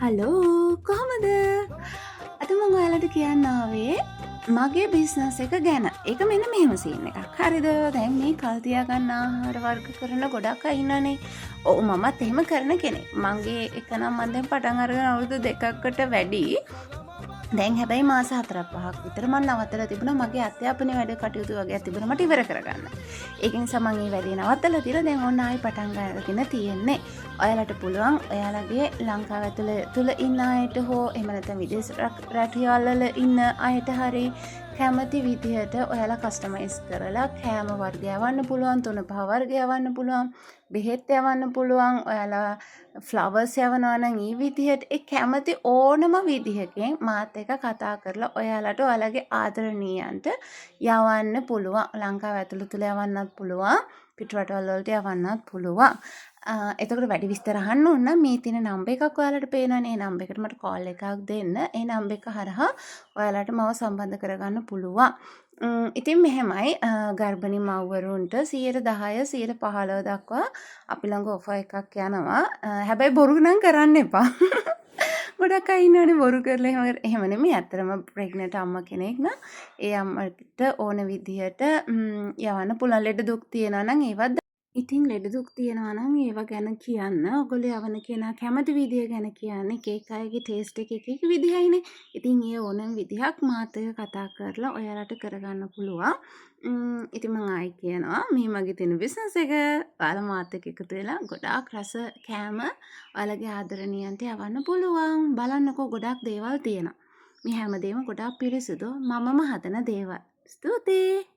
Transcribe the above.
Hello කොහමද? අද මම ඔයාලට කියන්න ආවේ මගේ බිස්නස් එක ගැන. ඒක මෙන්න මෙහෙම සීන් එකක්. හරිද? දැන් මේ කල් තියාගන්න ආහාර වර්ග කරන ගොඩක් අය ඉන්නනේ. ඔව් මමත් එහෙම කරන කෙනෙක්. මගේ එක නම් මම දැන් පටන් අරගෙන අවුරුදු 2කට වැඩි. දැන් හැබැයි මාස 4-5ක් විතර මම නවත්තලා තිබුණා මගේ අධ්‍යාපනයේ වැඩ කටයුතු වගේ තිබුණා මට ඉවර කරගන්න. ඒක නිසා මම මේ වැඩේ නවත්තලා තියලා දැන් ඔන්න ආයි පටන් ගන්නගෙන තියෙන්නේ. ඔයාලට පුළුවන් ඔයාලගේ ලංකාව තුල ඉන්න අයට හෝ එහෙම නැත්නම් විදේශ රටවල ඉන්න අයට හරි කැමති විදිහට ඔයාලා කස්ටමයිස් කරලා කෑම වර්ග යවන්න පුළුවන්, තුන පහ වර්ග යවන්න පුළුවන්, බෙහෙත් යවන්න පුළුවන්. ඔයාලා ෆ්ලවර්ස් යවනවා නම් ඒ විදිහට ඒ කැමති ඕනම විදිහකින් මාත් එක්ක කතා කරලා ඔයාලට ඔයාලගේ ආදරණීයන්ට යවන්න පුළුවන්. ලංකාව ඇතුළත යවන්නත් පුළුවන්, පිටරටවල් වලට යවන්නත් පුළුවන්. එතකොට වැඩි විස්තර අහන්න ඕන නම් මේ තියෙන නම්බර් එකක් ඔයාලට පේනවනේ. ඒ නම්බර් එකට මට කෝල් එකක් දෙන්න. ඒ නම්බර් එක හරහා ඔයාලට මාව සම්බන්ධ කරගන්න පුළුවන්. ඉතින් මෙහෙමයි ගර්භණී මව්වරුන්ට 10% 15% දක්වා අපි ළඟ ඔෆර් එකක් යනවා. හැබැයි බොරු නම් කරන්න එපා. ගොඩක් අය ඉන්නවනේ බොරු කරලා එහෙම නෙමෙයි. ඇත්තටම ප්‍රෙග්නන්ට් අම්මා කෙනෙක් නම් ඒ අම්මට ඕන විදිහට යවන්න පුළුවන්. ලෙඩ දුක් තියෙනවා නම් ඒවත් ඉතින් ලෙඩ දුක් තියෙනවා නම් ඒවා ගැන කියන්න. ඔයගොල්ලෝ යවන කෙනා කැමති විදිය ගැන කියන්න. එක අයගේ ටේස්ට් එක එක විදිහයිනේ. ඉතින් ඒ ඕනම විදිහක් මාත් එක්ක කතා කරලා ඔයාලට කරගන්න පුළුවන්. ඉතින් මම ආයි කියනවා මේ මගේ තියෙන බිස්නස් එක ඔයාලා මාත් එක්ක එකතු වෙලා ගොඩාක් රස කෑම ඔයාලගේ ආදරණීයන්ට යවන්න පුළුවන්. බලන්නකෝ ගොඩාක් දේවල් තියෙනවා. මේ හැමදේම ගොඩාක් පිරිසිදු මමම හදන දේවල්. ස්තුතියි.